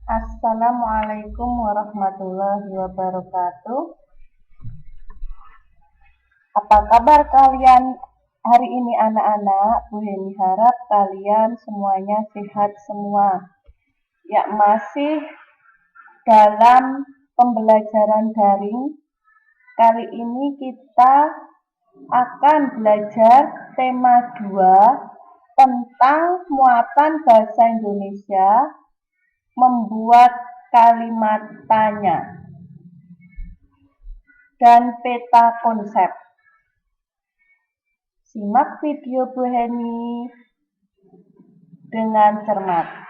Assalamualaikum warahmatullahi wabarakatuh. Apa kabar kalian hari ini anak-anak? Bu Heni harap kalian semuanya sehat semua. Ya, masih dalam pembelajaran daring. Kali ini kita akan belajar tema 2 tentang muatan bahasa Indonesia membuat kalimat tanya dan peta konsep. Simak video Bu Heni dengan cermat.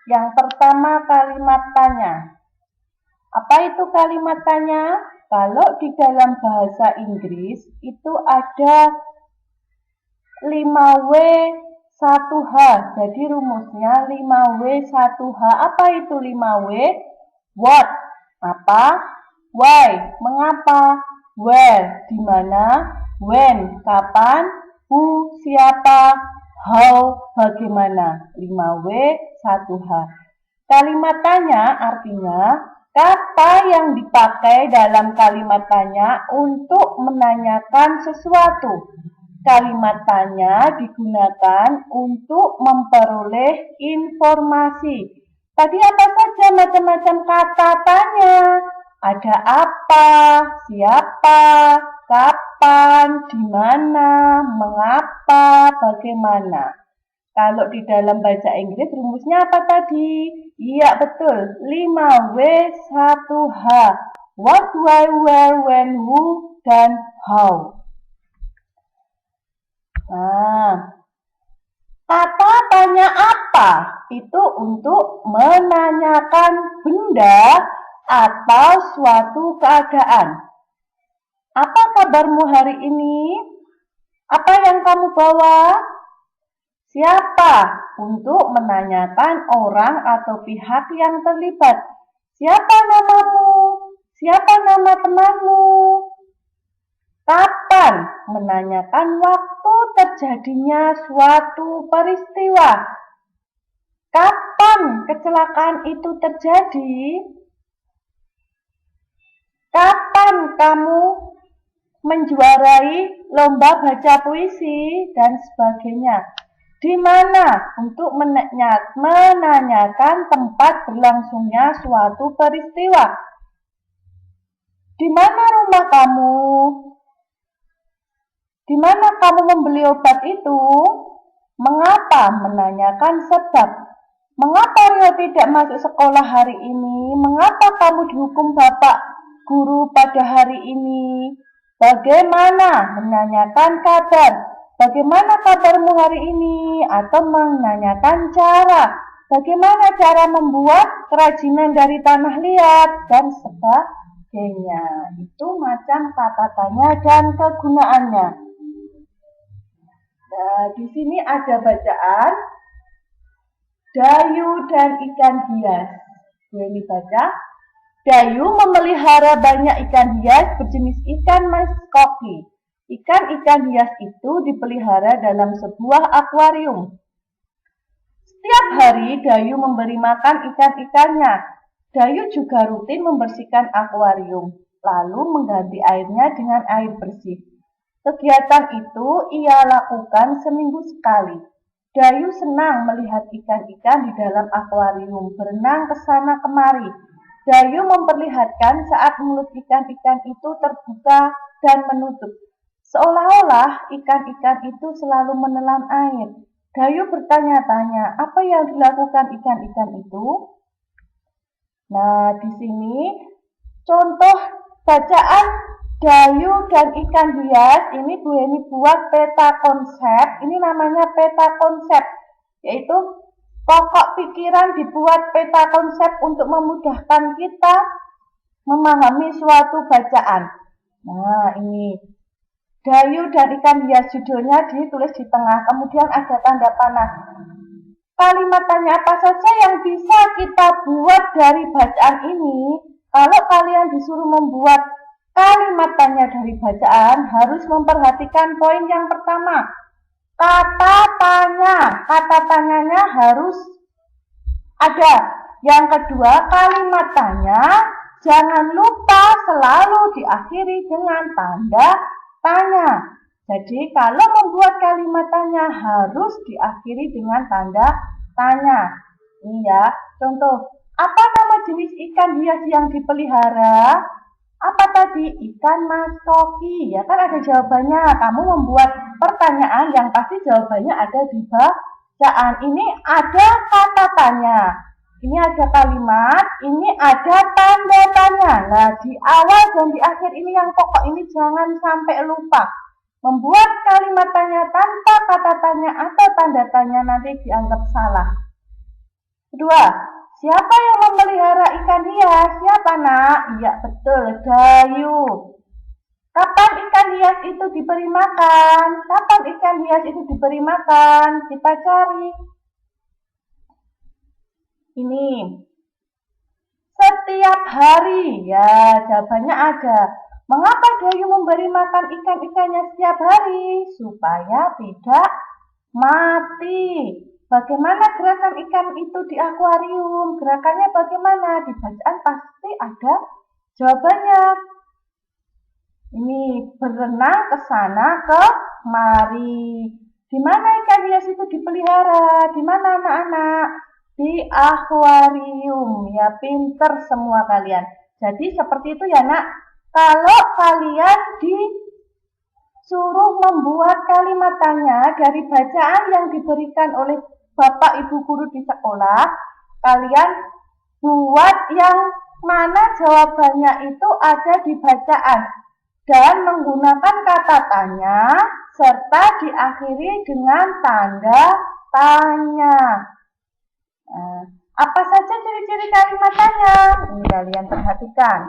Yang pertama, kalimat tanya. Apa itu kalimat tanya? Kalau di dalam bahasa Inggris itu ada 5W 1H. Jadi rumusnya 5W 1H. Apa itu 5W? What? Apa? Why? Mengapa? Where? Di mana? When? Kapan? Who? Siapa? How? Bagaimana? 5W 1H. Kalimat tanya artinya kata yang dipakai dalam kalimat tanya untuk menanyakan sesuatu. Kalimat tanya digunakan untuk memperoleh informasi. Tadi apa saja macam-macam kata tanya? Ada apa, siapa, kapan, di mana, mengapa, bagaimana. Kalau di dalam bahasa Inggris rumusnya apa tadi? Iya betul, 5W 1H. What, why, where, when, who, dan how. Nah, kata tanya apa? Itu untuk menanyakan benda atau suatu keadaan. Apa kabarmu hari ini? Apa yang kamu bawa? Siapa? Untuk menanyakan orang atau pihak yang terlibat. Siapa namamu? Siapa nama temanmu? Kapan? Menanyakan waktu terjadinya suatu peristiwa. Kapan kecelakaan itu terjadi? Kapan kamu menjuarai lomba baca puisi dan sebagainya? Di mana? Untuk menanyakan tempat berlangsungnya suatu peristiwa. Di mana rumah kamu? Di mana kamu membeli obat itu? Mengapa? Menanyakan sebab. Mengapa Rio tidak masuk sekolah hari ini? Mengapa kamu dihukum bapak guru pada hari ini? Bagaimana? Menanyakan kabar. Bagaimana kabarmu hari ini? Atau menanyakan cara. Bagaimana cara membuat kerajinan dari tanah liat dan sebagainya. Itu macam kata tanya dan kegunaannya. Nah, di sini ada bacaan Dayu dan ikan hias. Boleh dibaca. Dayu memelihara banyak ikan hias berjenis ikan mas koki. Ikan-ikan hias itu dipelihara dalam sebuah akuarium. Setiap hari Dayu memberi makan ikan-ikannya. Dayu juga rutin membersihkan akuarium, lalu mengganti airnya dengan air bersih. Kegiatan itu ia lakukan seminggu sekali. Dayu senang melihat ikan-ikan di dalam akuarium berenang ke sana kemari. Dayu memperlihatkan saat mulut ikan-ikan itu terbuka dan menutup. Seolah-olah ikan-ikan itu selalu menelan air. Dayu bertanya-tanya, apa yang dilakukan ikan-ikan itu? Nah, di sini contoh bacaan Dayu dan ikan hias. Ini Bu Heni buat peta konsep. Ini namanya peta konsep, yaitu pokok pikiran dibuat peta konsep untuk memudahkan kita memahami suatu bacaan. Nah, ini Dayu dan ikan hias, judulnya ditulis di tengah, kemudian ada tanda panah. Kalimat tanya apa saja yang bisa kita buat dari bacaan ini? Kalau kalian disuruh membuat kalimat tanya dari bacaan, harus memperhatikan poin yang pertama. Kata tanya. Kata tanyanya harus ada. Yang kedua, kalimat tanya jangan lupa selalu diakhiri dengan tanda tanya. Jadi kalau membuat kalimat tanya harus diakhiri dengan tanda tanya. Ini ya, contoh. Apa nama jenis ikan hias yang dipelihara? Apa tadi? Ikan mas koki. Ya kan ada jawabannya. Kamu membuat pertanyaan yang pasti jawabannya ada di bacaan. Ini ada kata tanya. Ini ada kalimat, ini ada tanda tanya. Nah, di awal dan di akhir ini yang pokok ini jangan sampai lupa. Membuat kalimat tanya tanpa kata tanya atau tanda tanya nanti dianggap salah. Kedua, siapa yang memelihara ikan hias? Siapa, Nak? Iya, betul, Dayu. Kapan ikan hias itu diberi makan? Kapan ikan hias itu diberi makan? Kita cari. Ini. Setiap hari. Ya, jawabannya ada. Mengapa Dayu memberi makan ikan-ikannya setiap hari? Supaya tidak mati. Bagaimana gerakan ikan itu di akuarium? Gerakannya bagaimana? Di bacaan pasti ada jawabannya. Ini berenang ke sana kemari. Di mana ikan hias itu dipelihara? Di mana anak-anak? Di akuarium. Ya, pinter semua kalian. Jadi seperti itu ya, Nak. Kalau kalian disuruh membuat kalimat tanya dari bacaan yang diberikan oleh Bapak Ibu guru di sekolah, kalian buat yang mana jawabannya itu ada di bacaan dan menggunakan kata tanya serta diakhiri dengan tanda tanya. Apa saja ciri-ciri kalimat tanya? Ini kalian perhatikan.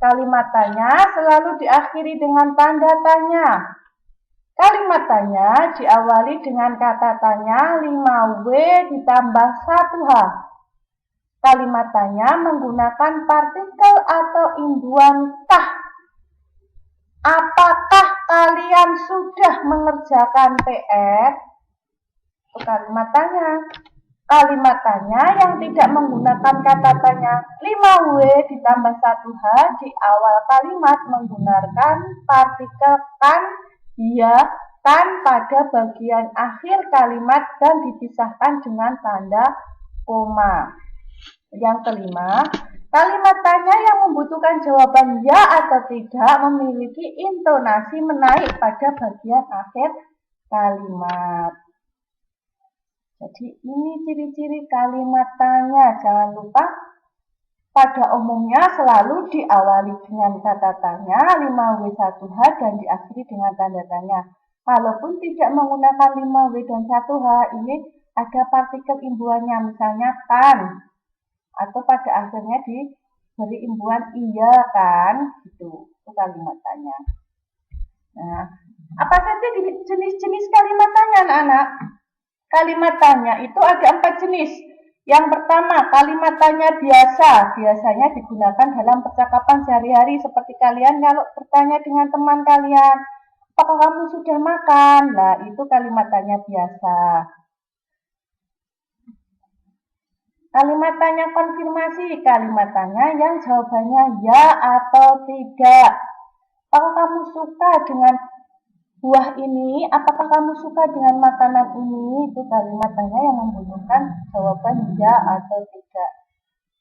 Kalimat tanya selalu diakhiri dengan tanda tanya. Kalimat tanya diawali dengan kata tanya 5W ditambah 1H. Kalimat tanya menggunakan partikel atau imbuhan kah. Apakah kalian sudah mengerjakan PR? Itu kalimat tanya. Kalimat tanya yang tidak menggunakan kata tanya 5W ditambah 1H di awal kalimat menggunakan partikel kan, ya, kan pada bagian akhir kalimat dan dipisahkan dengan tanda koma. Yang kelima, kalimat tanya yang membutuhkan jawaban ya atau tidak memiliki intonasi menaik pada bagian akhir kalimat. Jadi ini ciri-ciri kalimat tanya. Jangan lupa pada umumnya selalu diawali dengan kata tanya 5W1H dan diakhiri dengan tanda tanya. Kalaupun tidak menggunakan 5W dan 1H, ini ada partikel imbuhannya, misalnya kan, atau pada akhirnya diberi imbuhan iya kan, gitu. Itu kalimat tanya. Nah, apa saja jenis-jenis kalimat tanya, anak-anak? Kalimat tanya itu ada 4 jenis. Yang pertama, kalimat tanya biasa. Biasanya digunakan dalam percakapan sehari-hari seperti kalian kalau bertanya dengan teman kalian, apakah kamu sudah makan? Nah, itu kalimat tanya biasa. Kalimat tanya konfirmasi. Kalimat tanya yang jawabannya ya atau tidak. Apakah kamu suka dengan buah ini, apakah kamu suka dengan makanan ini? Itu kalimat tanya yang membutuhkan jawaban ya atau tidak.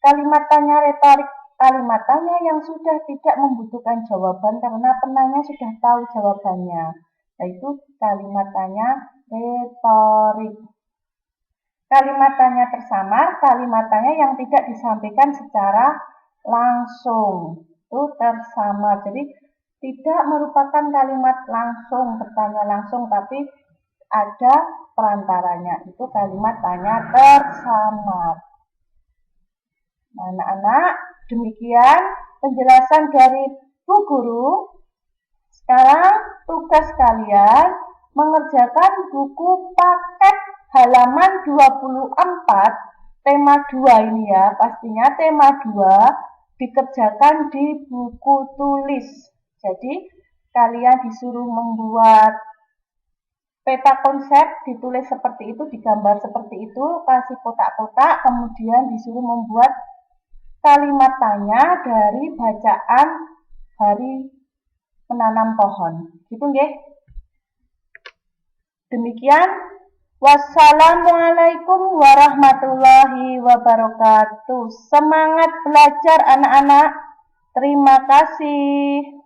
Kalimat tanya retorik. Kalimat tanya yang sudah tidak membutuhkan jawaban karena penanya sudah tahu jawabannya. Yaitu kalimat tanya retorik. Kalimat tanya tersamar. Kalimat tanya yang tidak disampaikan secara langsung. Itu tersamar. Jadi tidak merupakan kalimat langsung, bertanya langsung, tapi ada perantaranya. Itu kalimat tanya tersamar. Nah, anak-anak, demikian penjelasan dari Bu Guru. Sekarang tugas kalian mengerjakan buku paket halaman 24, tema 2 ini ya, pastinya tema 2 dikerjakan di buku tulis. Jadi, kalian disuruh membuat peta konsep ditulis seperti itu, digambar seperti itu, kasih kotak-kotak, kemudian disuruh membuat kalimat tanya dari bacaan hari menanam pohon. Gitu nggih. Demikian. Wassalamualaikum warahmatullahi wabarakatuh. Semangat belajar anak-anak. Terima kasih.